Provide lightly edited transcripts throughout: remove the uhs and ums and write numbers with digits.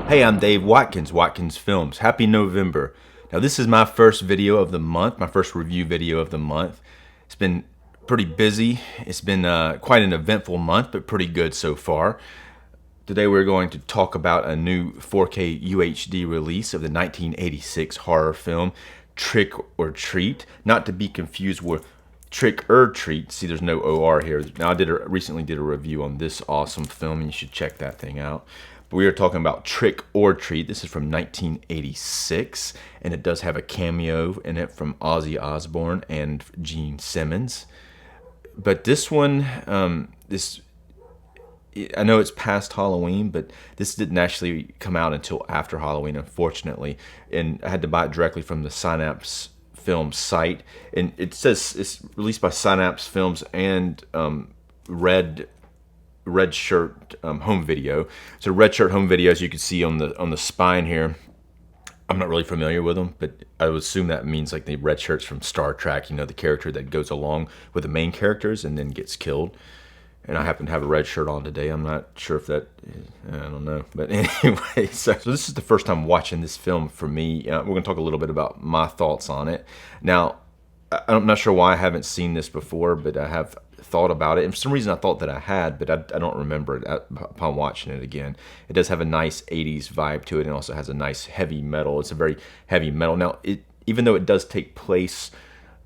Hey, I'm Dave Watkins, Watkins Films. Happy November. Now, this is my first video of the month, my first review video of the month. It's been pretty busy. It's been quite an eventful month, but pretty good so far. Today we're going to talk about a new 4K UHD release of the 1986 horror film Trick or Treat, not to be confused with Trick or Treat. See, there's no OR here. Now, I recently did a review on this awesome film, and you should check that thing out. But we are talking about Trick or Treat. This is from 1986, and it does have a cameo in it from Ozzy Osbourne and Gene Simmons. But this one, I know it's past Halloween, but this didn't actually come out until after Halloween, unfortunately. And I had to buy it directly from the Synapse Films site. And it says it's released by Synapse Films and Red Shirt Home Video. So Red Shirt Home Video, as you can see on the spine here, I'm not really familiar with them, but I would assume that means like the red shirts from Star Trek, you know, the character that goes along with the main characters and then gets killed. And I happen to have a red shirt on today. I'm not sure if that, I don't know. But anyway, so this is the first time watching this film for me. We're going to talk a little bit about my thoughts on it. Now, I'm not sure why I haven't seen this before, but I have thought about it. And for some reason I thought that I had, but I don't remember it upon watching it again. It does have a nice 80s vibe to it, and also has a nice heavy metal. It's a very heavy metal. Now, even though it does take place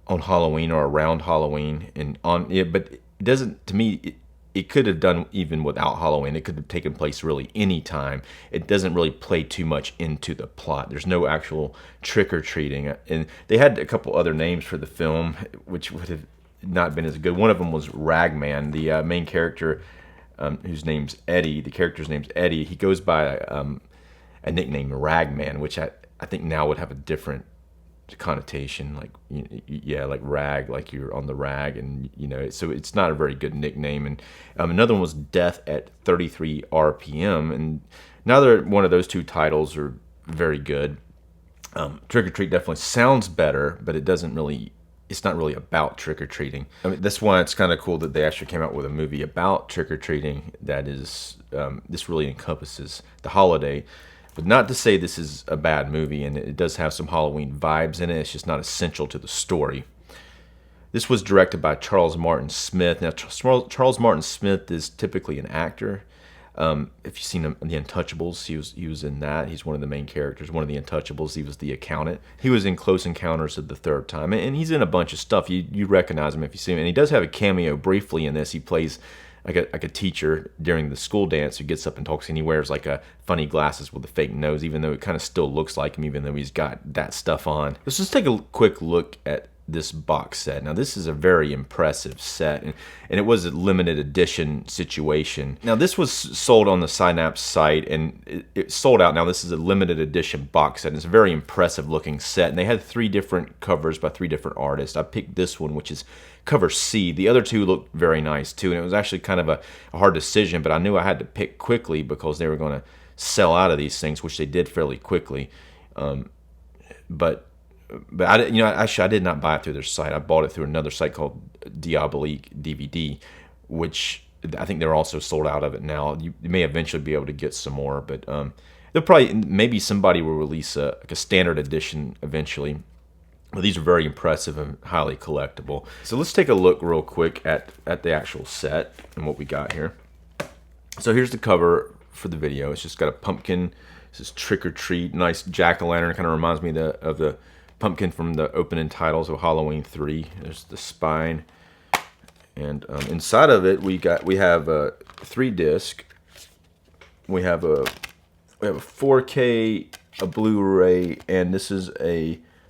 on Halloween or around Halloween, but it doesn't, to me, it could have done even without Halloween. It could have taken place really any time. It doesn't really play too much into the plot. There's no actual trick-or-treating. And they had a couple other names for the film, which would have not been as good. One of them was Ragman, the main character, whose name's Eddie. The character's name's Eddie. He goes by a nickname, Ragman, which I think now would have a different connotation, like, yeah, like rag, like you're on the rag, and so it's not a very good nickname. And another one was Death at 33 RPM, and neither one of those two titles are very good. Trick or Treat definitely sounds better, but it's not really about trick-or-treating. I mean, that's why it's kind of cool that they actually came out with a movie about trick-or-treating that is, this really encompasses the holiday. But not to say this is a bad movie, and it does have some Halloween vibes in it. It's just not essential to the story. This was directed by Charles Martin Smith. Now, Charles Martin Smith is typically an actor. If you've seen him in The Untouchables, he was in that. He's one of the main characters, one of the Untouchables. He was the accountant. He was in Close Encounters of the Third Time, and he's in a bunch of stuff. You recognize him if you see him. And he does have a cameo briefly in this. He plays like a teacher during the school dance who gets up and talks, and he wears like a funny glasses with a fake nose, even though it kind of still looks like him, even though he's got that stuff on. Let's just take a quick look at this box set. Now, this is a very impressive set, and it was a limited edition situation. Now, this was sold on the Synapse site, and it sold out. Now, this is a limited edition box set, and it's a very impressive looking set, and they had 3 different covers by 3 different artists. I picked this one, which is cover C. The other 2 looked very nice too, and it was actually kind of a hard decision, but I knew I had to pick quickly because they were going to sell out of these things, which they did fairly quickly. But I did not buy it through their site. I bought it through another site called Diabolique DVD, which I think they're also sold out of it now. You may eventually be able to get some more, but maybe somebody will release a standard edition eventually. But these are very impressive and highly collectible. So let's take a look real quick at the actual set and what we got here. So here's the cover for the video. It's just got a pumpkin. This is Trick or Treat, nice jack-o'-lantern. Kind of reminds me of the pumpkin from the opening titles of Halloween 3. There's the spine, and inside of it we have a 3-disc. We have a 4K, a Blu-ray, and this is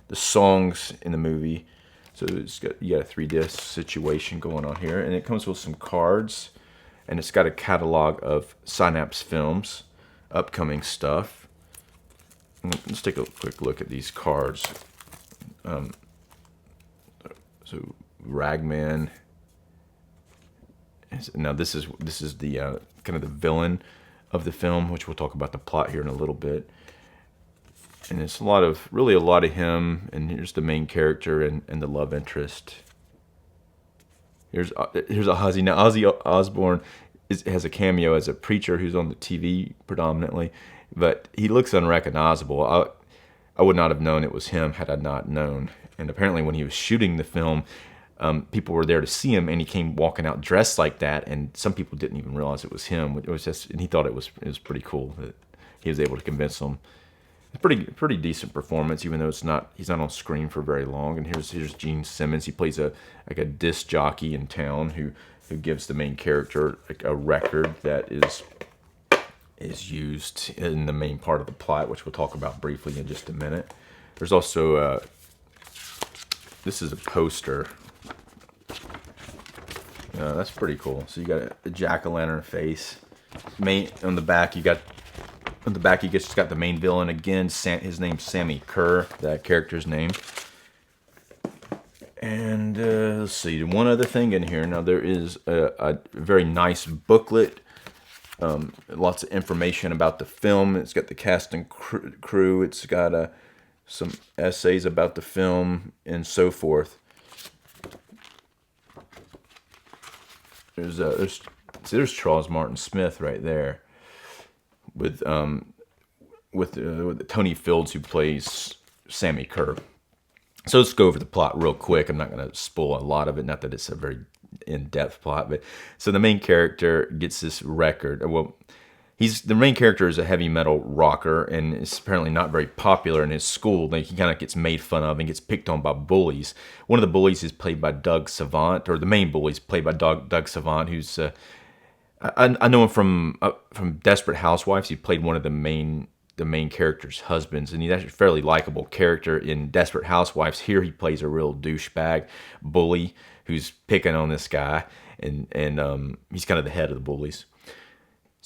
the songs in the movie. So you got a 3-disc situation going on here, and it comes with some cards, and it's got a catalog of Synapse Films upcoming stuff. Let's take a quick look at these cards. So Ragman. Now this is the kind of the villain of the film, which we'll talk about the plot here in a little bit. And it's really a lot of him, and here's the main character and the love interest. Here's Ozzy. Now Ozzy Osbourne has a cameo as a preacher who's on the TV predominantly, but he looks unrecognizable. I would not have known it was him had I not known. And apparently when he was shooting the film, people were there to see him, and he came walking out dressed like that, and some people didn't even realize it was him. It was just, and he thought it was pretty cool that he was able to convince them. Pretty decent performance, even though he's not on screen for very long. And here's Gene Simmons. He plays a disc jockey in town who gives the main character a record that is used in the main part of the plot, which we'll talk about briefly in just a minute. There's also this is a poster. That's pretty cool. So you got a jack-o'-lantern face. On the back you got the main villain again. His name's Sammy Kerr, that character's name. And let's see, one other thing in here. Now there is a very nice booklet. Lots of information about the film. It's got the cast and crew. It's got some essays about the film and so forth. There's Charles Martin Smith right there, with Tony Fields, who plays Sammy Kerr. So let's go over the plot real quick. I'm not going to spoil a lot of it. Not that it's a very in-depth plot, but so the main character gets this record. Well, the main character is a heavy metal rocker, and is apparently not very popular in his school. He kind of gets made fun of and gets picked on by bullies. One of the bullies is played by Doug Savant, or the main bully is played by Doug Savant, who's I know him from Desperate Housewives. He played one of the main character's husbands, and he's actually a fairly likable character in Desperate Housewives. Here he plays a real douchebag bully who's picking on this guy, and he's kind of the head of the bullies.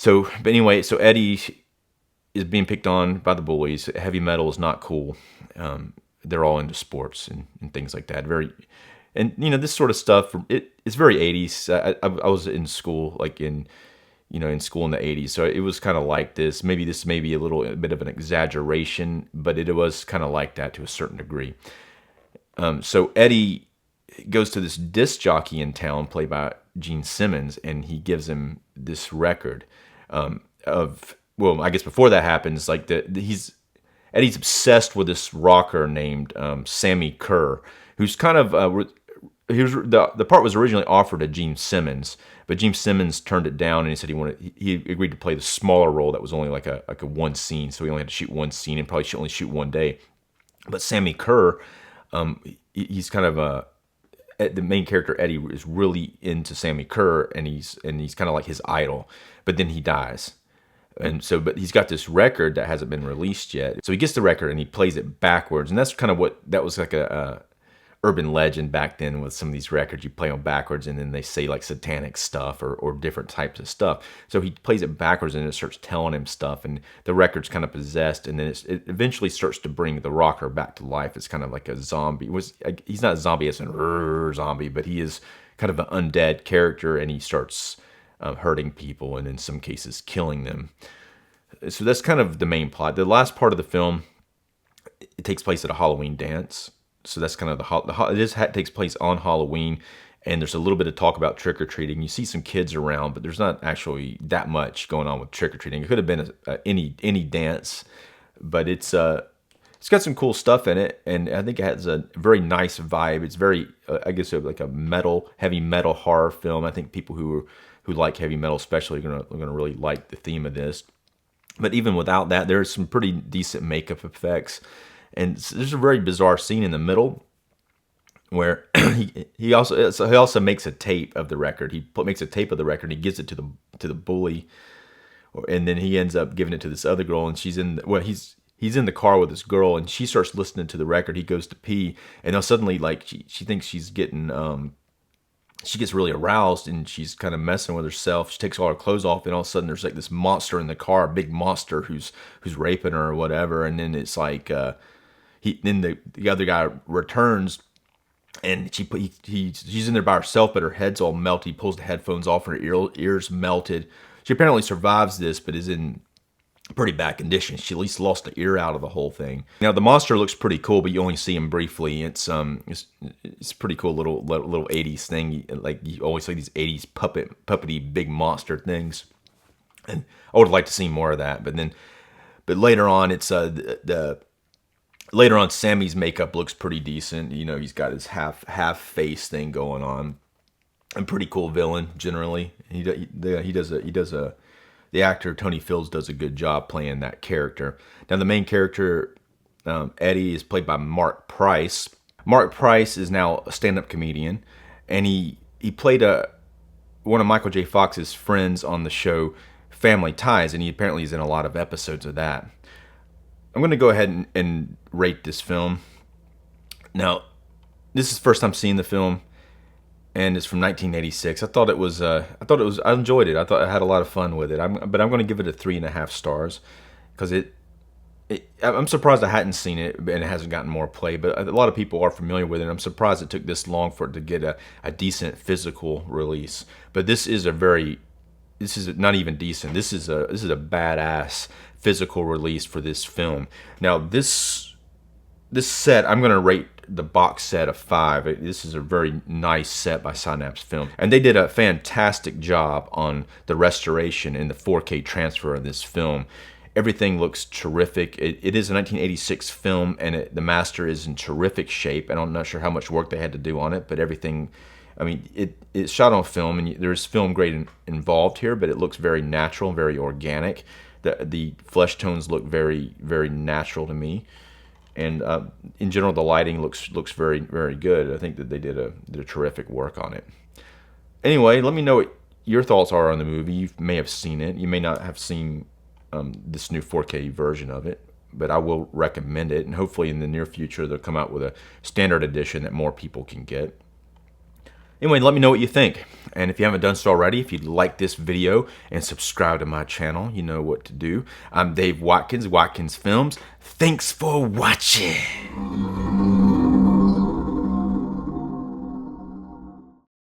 But anyway, so Eddie is being picked on by the bullies. Heavy metal is not cool. They're all into sports and things like that. This sort of stuff. It's very 80s. I was in school, in school in the 80s, so it was kind of like this. Maybe this may be a bit of an exaggeration, but it was kind of like that to a certain degree. So Eddie goes to this disc jockey in town, played by Gene Simmons, and he gives him this record I guess before that happens, Eddie's obsessed with this rocker named Sammy Kerr, who's kind of the part was originally offered to Gene Simmons, but Gene Simmons turned it down, and he said he agreed to play the smaller role that was only like a one scene, so he only had to shoot one scene and probably only shoot one day. But Sammy Kerr, he's kind of the main character Eddie is really into Sammy Kerr, and he's kind of like his idol. But then he dies, but he's got this record that hasn't been released yet. So he gets the record and he plays it backwards, and that's kind of that was like a urban legend back then with some of these records. You play them backwards, and then they say like satanic stuff or different types of stuff. So he plays it backwards, and it starts telling him stuff, and the record's kind of possessed, and then it eventually starts to bring the rocker back to life. It's kind of like a zombie. He's not a zombie as an zombie, but he is kind of an undead character, and he starts hurting people, and in some cases killing them. So that's kind of the main plot. The last part of the film, it takes place at a Halloween dance. So that's kind of it takes place on Halloween, and there's a little bit of talk about trick-or-treating. You see some kids around, but there's not actually that much going on with trick-or-treating. It could have been any dance, but it's got some cool stuff in it, and I think it has a very nice vibe. It's very, I guess, like a heavy metal horror film. I think people who like heavy metal especially are gonna really like the theme of this. But even without that, there's some pretty decent makeup effects. And there's a very bizarre scene in the middle where he also makes a tape of the record. He makes a tape of the record. And he gives it to the bully, and then he ends up giving it to this other girl. And he's in the car with this girl, and she starts listening to the record. He goes to pee, and now suddenly she thinks she's getting she gets really aroused, and she's kind of messing with herself. She takes all her clothes off, and all of a sudden there's like this monster in the car, a big monster who's raping her or whatever. And then it's like then the other guy returns, and she's in there by herself, but her head's all melted. He pulls the headphones off, and her ears melted. She apparently survives this, but is in pretty bad condition. She at least lost the ear out of the whole thing. Now the monster looks pretty cool, but you only see him briefly. It's pretty cool little 80s thing. Like you always see these 80s puppety big monster things, and I would like to see more of that. But later on, it's the later on, Sammy's makeup looks pretty decent. You know, he's got his half face thing going on. A pretty cool villain generally. The actor Tony Fields does a good job playing that character. Now the main character, Eddie, is played by Mark Price. Mark Price is now a stand-up comedian, and he played one of Michael J. Fox's friends on the show Family Ties, and he apparently is in a lot of episodes of that. I'm going to go ahead and rate this film. Now, this is the first time seeing the film, and it's from 1986. I enjoyed it. I thought I had a lot of fun with it. But I'm going to give it a 3.5 stars because I'm surprised I hadn't seen it and it hasn't gotten more play. But a lot of people are familiar with it. I'm surprised it took this long for it to get a decent physical release. But this is not even decent. This is a badass physical release for this film. Now this set, I'm going to rate the box set a 5. This is a very nice set by Synapse Films, and they did a fantastic job on the restoration and the 4K transfer of this film. Everything looks terrific. It is a 1986 film, and the master is in terrific shape. And I'm not sure how much work they had to do on it, but everything, I mean, it's shot on film, and there's film grade involved here, but it looks very natural, very organic. The flesh tones look very, very natural to me. And in general, the lighting looks very, very good. I think that they did a terrific work on it. Anyway, let me know what your thoughts are on the movie. You may have seen it. You may not have seen this new 4K version of it, but I will recommend it. And hopefully in the near future, they'll come out with a standard edition that more people can get. Anyway, let me know what you think. And if you haven't done so already, if you'd like this video and subscribe to my channel, you know what to do. I'm Dave Watkins, Watkins Films. Thanks for watching.